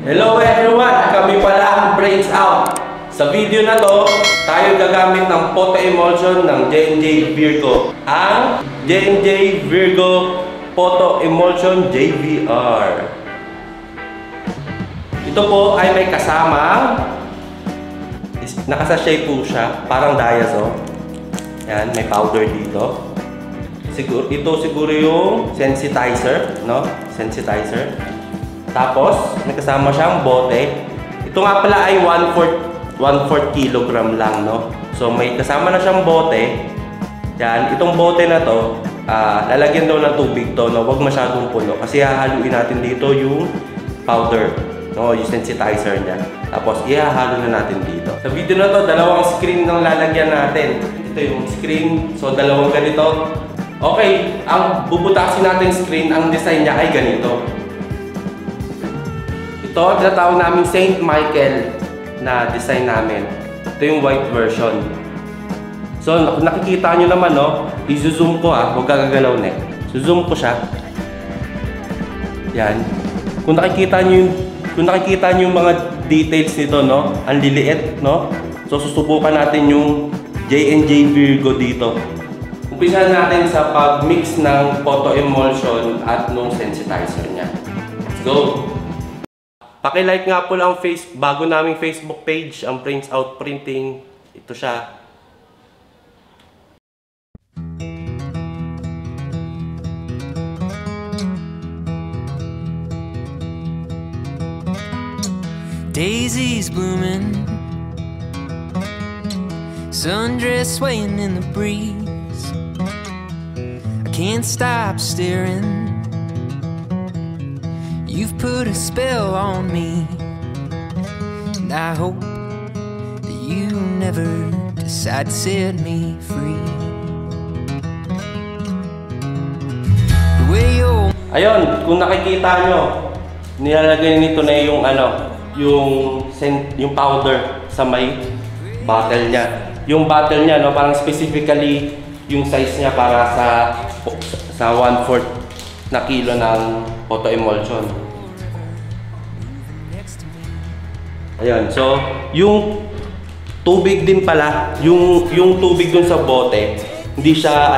Hello everyone! Kami pala ang Brains Out. Sa video na to, tayo gagamit ng photo emulsion ng J&J Virgo. Ang J&J Virgo Photo Emulsion JVR. Ito po ay may kasamang nakasashay po siya, parang diazo. Yan, may powder dito. Ito siguro yung sensitizer, no? Sensitizer. Tapos, may kasama siyang bote. Ito nga pala ay 1/4 kilogram lang, no? So, may kasama na siyang bote. Yan, itong bote na to, lalagyan daw ng tubig to, no? Huwag masyadong puno. Kasi hahaluin natin dito yung powder, no? Yung sensitizer niya. Tapos, ihahalo na natin dito. Sa video na to, dalawang screen ng lalagyan natin. Ito yung screen. So, dalawang ganito. Okay, ang bubutasin natin screen, ang design niya ay ganito. Ito, tinatawag namin Saint Michael na design namin. Ito yung white version. So, nakikita nyo naman, no? I-zoom ko, huwag gagalaw na. Zoom ko siya. Yan. Kung nakikita nyo yung mga details nito, no? Ang liliit, no? So, susubukan natin yung J&J Virgo dito. Umpisahan natin sa pag-mix ng photo emulsion at nung sensitizer niya. Let's go! Paki-like nga po lang ang bago naming Facebook page, ang Brains Out Printing. Ito siya. Daisies blooming, sundress swaying in the breeze. I can't stop staring. You've put a spell on me, and I hope that you never decide to set me free. The way you're... Ayun, kung nakikita nyo, nilalagay nito na yung yung powder sa may bottle niya. Yung bottle niya, no, parang specifically yung size niya para sa 1/4 na kilo ng photo emulsion. Ayan, so yung tubig din pala, yung tubig dun sa bote, hindi siya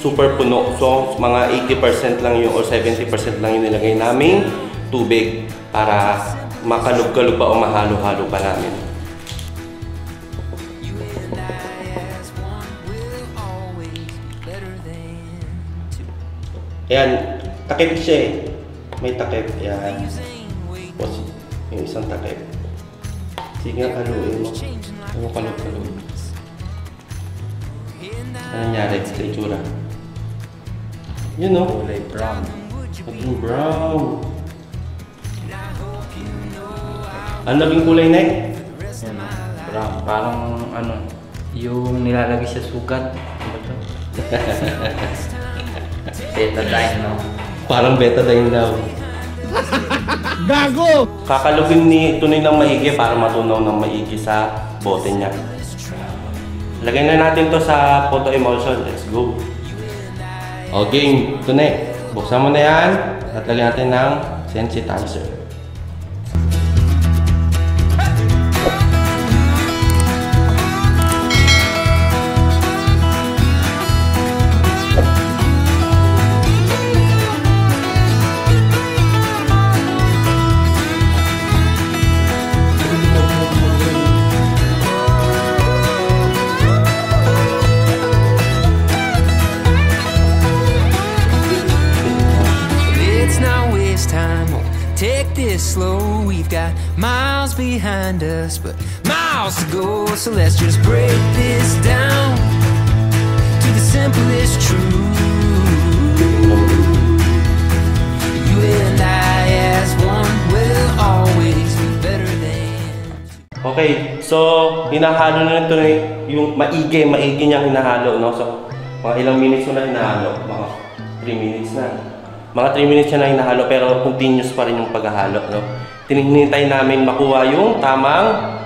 super puno. So mga 80% lang yung or 70% lang yung nilagay naming tubig para makalog-kalog pa o mahalo-halo pa namin. Ayan, takip siya eh. May takip. Ayan. Tapos, yung isang takip. Sige nga, haluin mo. Ano kalog-kalog? Ano nangyari? Sa itsura. Yun o. Kulay brown. Naging brown. Ano naging kulay, Nek? Yan o. Brown. Parang ano, yung nilalagay sa sugat. Ano ba ito? Betadine, no? Parang betadine daw. Gago! Kakalugin ni Tunay ng maigi para matunaw ng maigi sa bote niya. Lagay na natin to sa photo emulsion. Let's go! O game, Tunay. Buksan mo na yan at lagyan natin ng sensitizer. Take this slow, we've got miles behind us, but miles to go, so let's just break this down to the simplest truth. You and I as one will always be better than. Okay, so hinahalo na ito yung maigi niyang hinahalo, no? So mga ilang minutes mo na hinahalo, mga 3 minutes na. Mga 3 minutes siya na hinahalo pero continuous pa rin yung paghahalo, no? Tinihintay namin makuha yung tamang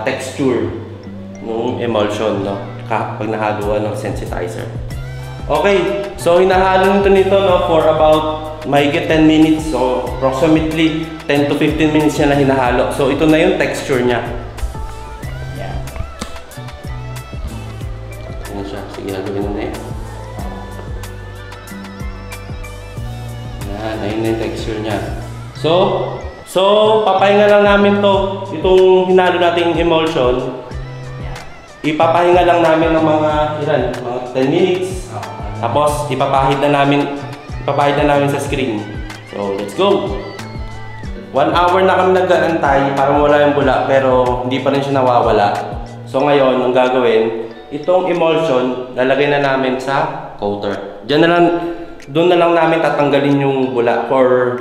texture ng emulsion, no? Pag nahaluan ng sensitizer. Okay, so hinahalo nito no, for about mahigit 10 minutes. So approximately 10 to 15 minutes niya na hinahalo. So ito na yung texture niya. Yan. Ano siya? Sige, gawin na yun. Yan, ayun na yung texture niya. So papahinga lang namin to. Itong hinalo nating emulsion. Ipapahinga lang namin ng mga ilan, mga 10 minutes. Tapos ipapahid na namin sa screen. So let's go. 1 hour na kami nag-aantay para wala yung bula, pero hindi pa rin siya nawawala. So ngayon, ang gagawin, itong emulsion lalagay na namin sa coater. Doon na lang namin tatanggalin yung bula or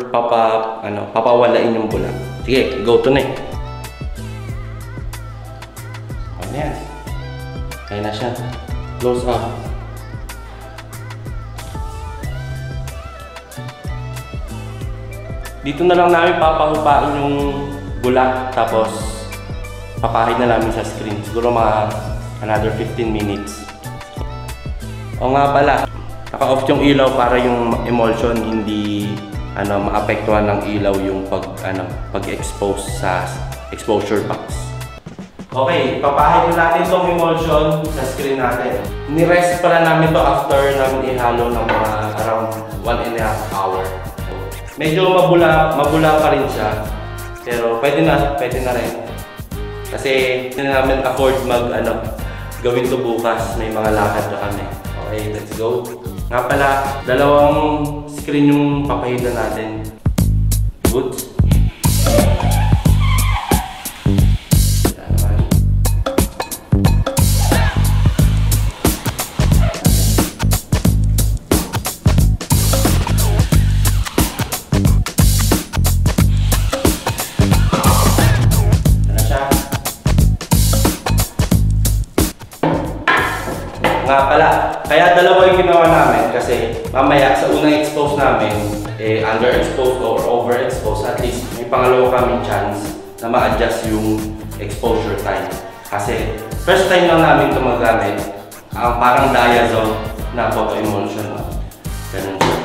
papawalain yung bula. Sige, go to na eh. Ano yan? Kaya na siya. Close up. Dito na lang namin papahupain yung bula, tapos papahid na namin sa screen. Siguro mga another 15 minutes. O nga pala, naka-off yung ilaw para yung emulsion hindi maapektuhan ng ilaw yung pag-expose sa exposure box. Okay, papahid na natin itong emulsion sa screen natin. Ni-rest pala namin to after namin ihalo ng mga around 1.5 hour. Medyo mabula pa rin siya, pero pwede na rin. Kasi hindi namin afford gawin to bukas, may mga lakad na kami. Okay, let's go. Nga pala, 2 screen yung papahidan natin. Good. Nga pala, kaya 2 yung ginawa namin kasi mamaya sa unang expose namin, underexposed or overexposed, at least may pangalawa kaming chance na ma-adjust yung exposure time. Kasi first time lang namin ito magamit, ang parang diazone na photoemulsion. Ganun siya.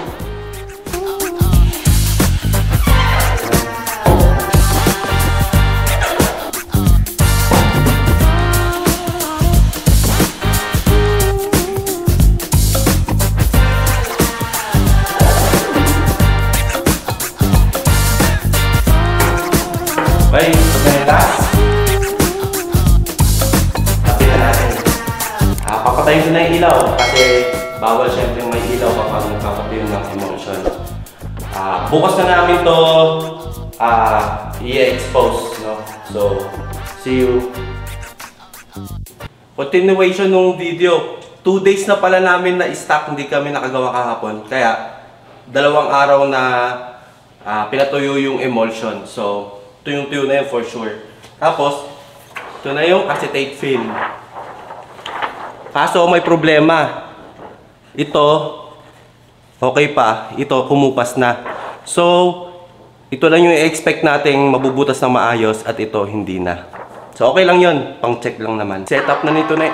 Okay, pagkalitas. Tapin na natin. Papatayin ko na yung ilaw kasi bawal syempre may ilaw kapag nagpapatayin ng emulsion. Bukas na namin to i-expose, no? So, see you. Continuation ng video. 2 days na pala namin na stock, hindi kami nakagawa kahapon. Kaya, 2 araw na pinatuyo yung emulsion. So, tuyong-tuyo na yun for sure. Tapos, ito na yung acetate film. Kaso may problema. Ito, okay pa. Ito, kumupas na. So, ito lang yung i-expect nating mabubutas ng maayos at ito hindi na. So, okay lang yun. Pang-check lang naman. Setup na nito na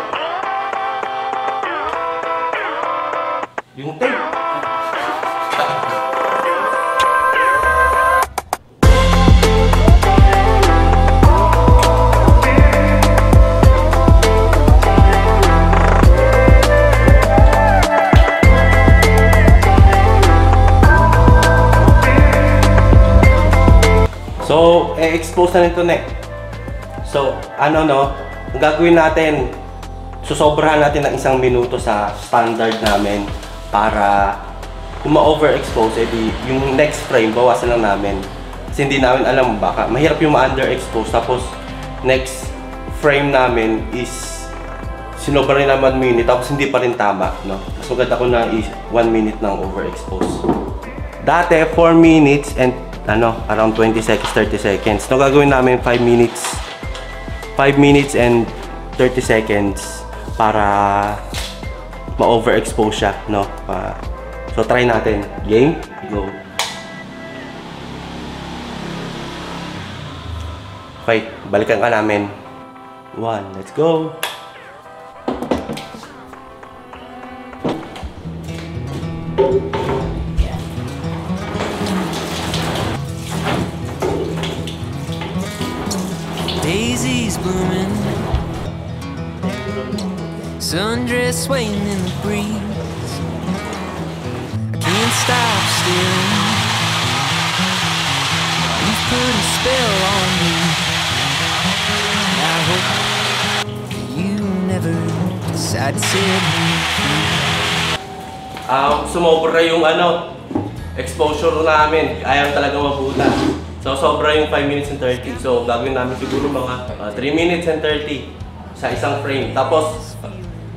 yung tape. So, expose na nito So, ang gagawin natin, susobrahan natin ng 1 minuto sa standard namin para kung ma-overexpose, yung next frame, bawasan lang namin. Kasi hindi namin alam, baka mahirap yung ma-underexpose. Tapos, next frame namin is sinobra rin naman 1 minute, tapos hindi pa rin tama, no? Mas maganda ko na 1 minute ng overexpose. Dati, 4 minutes and around 20 seconds, 30 seconds. No, gagawin namin 5 minutes and 30 seconds para ma-overexpose siya, no? So try natin. Game? Go. Okay, balikan ka namin. 1, let's go. dress swaying in the breeze. I can't stop staring. You've put a spell on me. And I hope you never decide to set me free. Sumobra yung exposure namin. Ayaw talaga mabutas. So, sobra yung 5 minutes and 30. So, gagawin namin siguro mga 3 minutes and 30 sa isang frame. Tapos,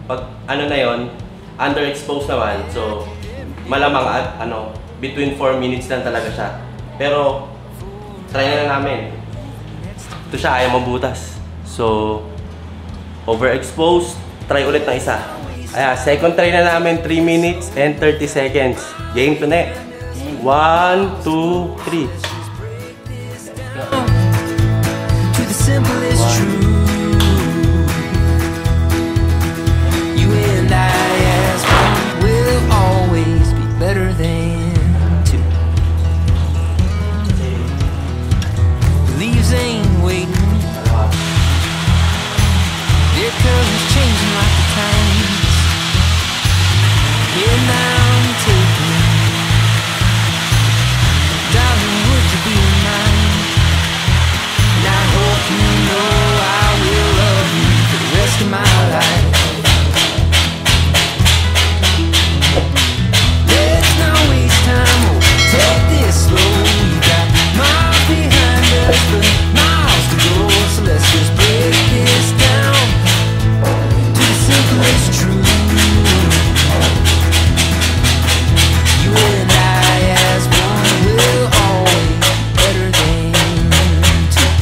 pag na yon, underexposed naman. So, malamang at between 4 minutes lang talaga siya. Pero, try na namin. Ito siya, ayaw mabutas. So, overexposed, try ulit na isa. Second try na namin, 3 minutes and 30 seconds. Game to net. 1, 2, 3. To the simplest truth, you and I as one will always be better than two. The leaves ain't waiting, their colors changing like the times. Yeah, now I'm taking, darling, would you be mine? And I hope you know I will love you for the rest of my life. Let's not waste time, oh, take this slow. You got miles behind us, but miles to go. So let's just break this down to the simplest truth. You and I as one will always be better than two.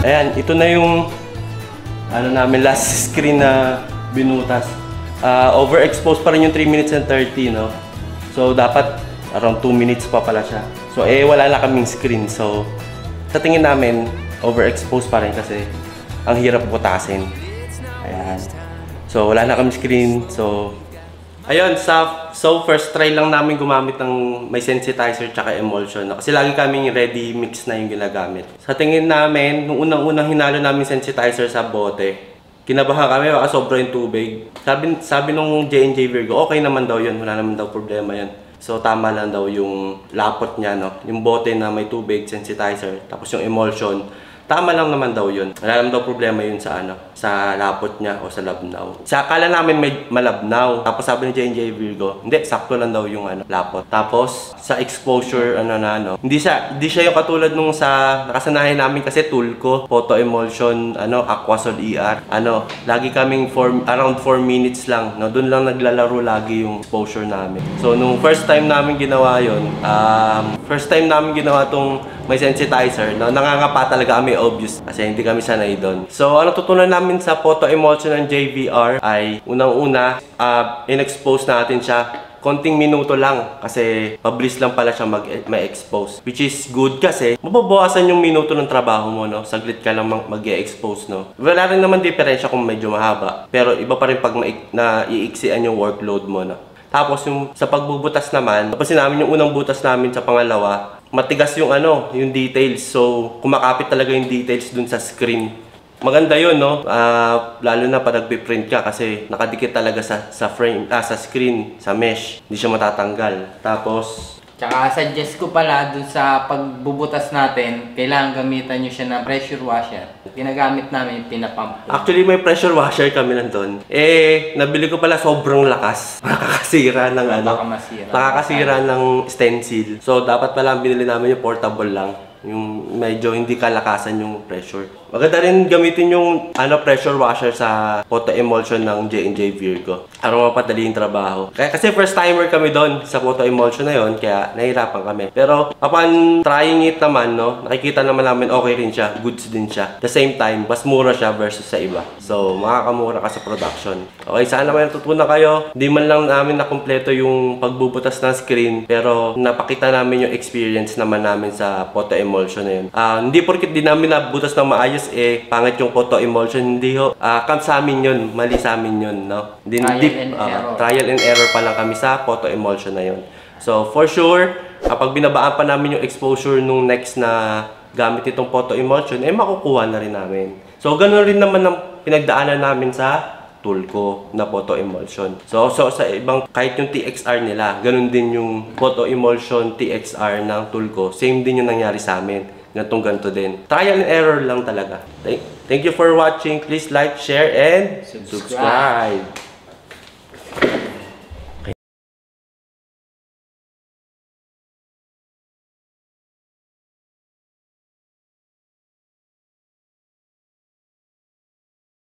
Ayan, ito na yung namin last screen na binutas. Overexposed pa rin yung 3 minutes and 30, no? So, dapat around 2 minutes pa pala siya. So, wala na kaming screen. So, sa tingin namin, overexposed pa rin kasi ang hirap butasin. Ayan. So, wala na kaming screen. So, ayun, so first try lang namin gumamit ng may sensitizer tsaka emulsion. Kasi lagi kaming ready mix na yung ginagamit. Sa tingin namin, nung unang-unang hinalo namin sensitizer sa bote, kinabahan kami, baka sobra yung tubig. Sabi nung J&J Virgo, okay naman daw yun, wala naman daw problema yun. So tama lang daw yung lapot niya, no? Yung bote na may tubig, sensitizer, tapos yung emulsion, tama lang naman daw yun. Wala naman daw problema yun sa sa lapot niya o sa labnaw. Sa akala namin may malabnaw. Tapos sabi ni J&J Virgo, hindi, sakto lang daw yung lapot. Tapos sa exposure, hindi siya yung katulad nung sa nakasanayan namin kasi tool ko, photo emulsion, Aquasol ER. Lagi kaming around 4 minutes lang, no? Doon lang naglalaro lagi yung exposure namin. So nung first time namin ginawa yun, tong may sensitizer, no? Nangangapa talaga kami, obvious, kasi hindi kami sanay doon. So ano tutunan namin sa photo emulsion ng JVR ay unang-una, in-expose natin siya konting minuto lang kasi mabilis lang pala siya ma-expose. Which is good kasi mababawasan yung minuto ng trabaho mo, no? Saglit ka lang mag-e-expose, no? Wala rin naman diferensya kung medyo mahaba. Pero iba pa rin pag iiksian yung workload mo, no? Tapos yung sa pagbubutas naman, tapos namin yung unang butas namin sa pangalawa, matigas yung yung details. So kumakapit talaga yung details dun sa screen. Maganda yun, no? Lalo na pag nagpiprint ka kasi nakadikit talaga sa frame, sa screen, sa mesh. Hindi siya matatanggal. Tapos, Tsaka suggest ko pala dun sa pagbubutas natin, kailangan gamitan nyo siya ng pressure washer. Ginagamit namin, pinapump. Actually, may pressure washer kami nandun. Nabili ko pala sobrang lakas. Nakakasira ng nakakasira ng stencil. So, dapat pala binili namin yung portable lang. Yung medyo hindi kalakasan yung pressure. Maganda rin gamitin yung pressure washer sa photo emulsion ng J&J Virgo. Para mapadali yung trabaho. Kasi first timer kami doon sa photo emulsion na yon, kaya nahirapan kami. Pero upon trying it naman, no, nakikita naman namin okay rin siya, goods din siya. At the same time, mas mura siya versus sa iba. So, makakamura ka sa production. Okay, sana may natutunan kayo. Hindi man lang namin nakumpleto yung pagbubutas ng screen, pero napakita namin yung experience naman namin sa photo emulsion na yun. Hindi porkit di namin nabutas ng maayos, pangit yung photo emulsion. Hindi ho. Sa amin yun. Mali sa amin yun, no? Trial and error pa lang kami sa photo emulsion na yun. So, for sure, Kapag binabaan pa namin yung exposure nung next na gamit itong photo emulsion, makukuha na rin namin. So, ganoon rin naman ang pinagdaanan namin sa tool ko na photo emulsion. So sa ibang, kahit yung TXR nila, ganun din yung photo emulsion TXR ng tool ko. Same din yung nangyari sa amin. Ganto din. Trial and error lang talaga. Thank you for watching. Please like, share, and subscribe.